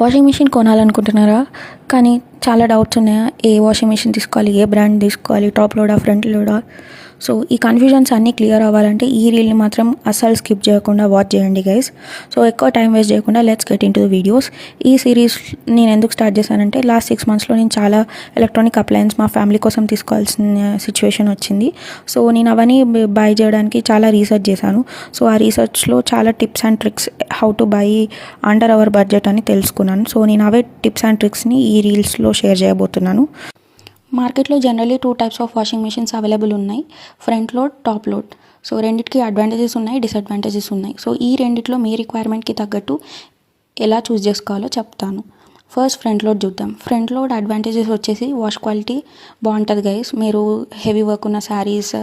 Washing machine కొనాలనుకుంటున్నారా? కానీ చాలా doubts ఉన్నాయా? ఏ వాషింగ్ మిషన్ తీసుకోవాలి? ఏ బ్రాండ్ తీసుకోవాలి? Top Lodha? Front Lodha? So ఈ కన్ఫ్యూజన్స్ అన్నీ క్లియర్ అవ్వాలంటే ఈ రీల్ని మాత్రం అస్సలు స్కిప్ చేయకుండా వాచ్ చేయండి గైస్. సో ఎక్కువ టైం వేస్ట్ చేయకుండా let's get in to the videos. ఈ సిరీస్ నేను ఎందుకు స్టార్ట్ చేశానంటే లాస్ట్ 6 monthsలో నేను చాలా ఎలక్ట్రానిక్ అప్లయన్స్ మా ఫ్యామిలీ కోసం తీసుకోవాల్సిన సిచ్యువేషన్ వచ్చింది. సో నేను అవన్నీ బై చేయడానికి చాలా రీసెర్చ్ చేశాను. సో ఆ రీసెర్చ్లో చాలా tips and tricks how to buy under hour budget అని తెలుసుకున్నాను. సో నేను అవే టిప్స్ అండ్ ట్రిక్స్ని ఈ రీల్స్లో షేర్ చేయబోతున్నాను. మార్కెట్లో generally 2 types of washing machines available ఉన్నాయి, front load, top load. So రెండిటికి అడ్వాంటేజెస్ ఉన్నాయి, డిసడ్వాంటేజెస్ ఉన్నాయి. సో ఈ రెండిట్లో మీ రిక్వైర్మెంట్కి తగ్గట్టు ఎలా చూస్ చేసుకోవాలో చెప్తాను. ఫస్ట్ ఫ్రంట్ లోడ్ చూద్దాం. ఫ్రంట్ లోడ్ అడ్వాంటేజెస్ వచ్చేసి వాష్ క్వాలిటీ బాగుంటుంది గైస్. మీరు హెవీ వర్క్ ఉన్న శారీస్,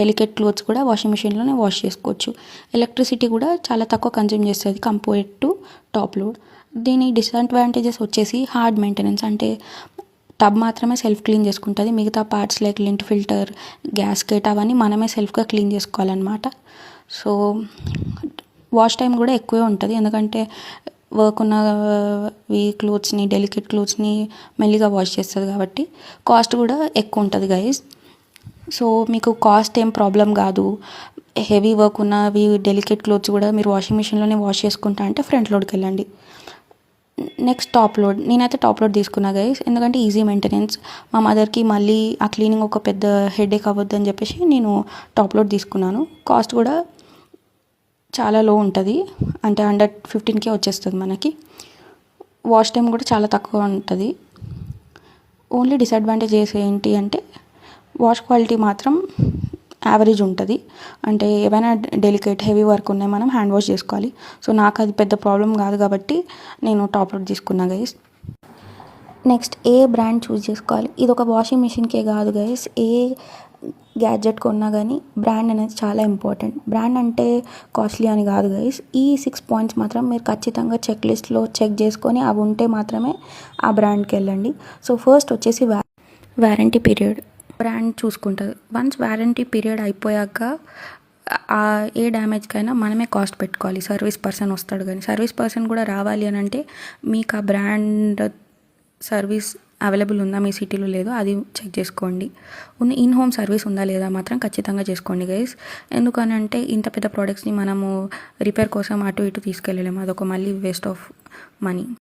డెలికేట్ క్లోత్స్ కూడా వాషింగ్ మిషన్లోనే వాష్ చేసుకోవచ్చు. ఎలక్ట్రిసిటీ కూడా చాలా తక్కువ కన్జ్యూమ్ చేస్తుంది కంపేర్డ్ టు టాప్ లోడ్. దీని డిసడ్వాంటేజెస్ వచ్చేసి హార్డ్ మెయింటెనెన్స్, అంటే టబ్ మాత్రమే సెల్ఫ్ క్లీన్ చేసుకుంటుంది, మిగతా parts like lint filter, gasket అవన్నీ మనమే సెల్ఫ్గా క్లీన్ చేసుకోవాలన్నమాట. సో వాష్ టైం కూడా ఎక్కువే ఉంటుంది, ఎందుకంటే వర్క్ ఉన్నవి క్లోత్స్ని, డెలికేట్ క్లోత్స్ని మెల్లిగా వాష్ చేస్తుంది కాబట్టి. కాస్ట్ కూడా ఎక్కువ ఉంటుంది గైస్. సో మీకు కాస్ట్ ఏం ప్రాబ్లం కాదు. హెవీ వర్క్ ఉన్నవి డెలికేట్ క్లోత్స్ కూడా మీరు వాషింగ్ మిషన్లోనే వాష్ చేసుకుంటా అంటే ఫ్రంట్ లోడ్కి వెళ్ళండి. Next top load. నేనైతే టాప్ లోడ్ తీసుకున్నా గైస్, ఎందుకంటే ఈజీ మెయింటెనెన్స్. మా మదర్కి మళ్ళీ ఆ క్లీనింగ్ ఒక పెద్ద హెడేక్ అవ్వద్దు అని చెప్పేసి నేను టాప్ లోడ్ తీసుకున్నాను. కాస్ట్ కూడా చాలా లో ఉంటుంది, అంటే అండర్ 15K వచ్చేస్తుంది మనకి. వాష్ టైం కూడా చాలా తక్కువ ఉంటుంది. ఓన్లీ డిసడ్వాంటేజెస్ ఏంటి అంటే వాష్ క్వాలిటీ మాత్రం యావరేజ్ ఉంటుంది, అంటే ఏవైనా డెలికేట్ హెవీ వర్క్ ఉన్నాయి మనం హ్యాండ్ వాష్ చేసుకోవాలి. సో నాకు అది పెద్ద ప్రాబ్లం కాదు కాబట్టి నేను టాప్ లోడ్ తీసుకున్నా గైస్. నెక్స్ట్ ఏ బ్రాండ్ చూస్ చేసుకోవాలి? ఇది ఒక వాషింగ్ మిషన్కే కాదు గైస్, ఏ గ్యాడ్జెట్ కొన్నా కానీ బ్రాండ్ అనేది చాలా ఇంపార్టెంట్. బ్రాండ్ అంటే కాస్ట్లీ అని కాదు గైస్. ఈ 6 points మాత్రం మీరు ఖచ్చితంగా చెక్ లిస్ట్లో చెక్ చేసుకొని అవి ఉంటే మాత్రమే ఆ బ్రాండ్కి వెళ్ళండి. సో ఫస్ట్ వచ్చేసి వారంటీ పీరియడ్. బ్రాండ్ చూసుకుంటుంది. వన్స్ వారంటీ పీరియడ్ అయిపోయాక ఏ డ్యామేజ్కైనా మనమే కాస్ట్ పెట్టుకోవాలి. సర్వీస్ పర్సన్ వస్తాడు, కానీ సర్వీస్ పర్సన్ కూడా రావాలి అని అంటే మీకు ఆ బ్రాండ్ సర్వీస్ అవైలబుల్ ఉందా, మీ సిటీలో లేదో అది చెక్ చేసుకోండి. ఇన్ హోమ్ సర్వీస్ ఉందా లేదా మాత్రం ఖచ్చితంగా చేసుకోండి గైస్. ఎందుకనంటే ఇంత పెద్ద ప్రోడక్ట్స్ని మనము రిపేర్ కోసం అటు ఇటు తీసుకెళ్ళలేము, అదొక మళ్ళీ వేస్ట్ ఆఫ్ మనీ.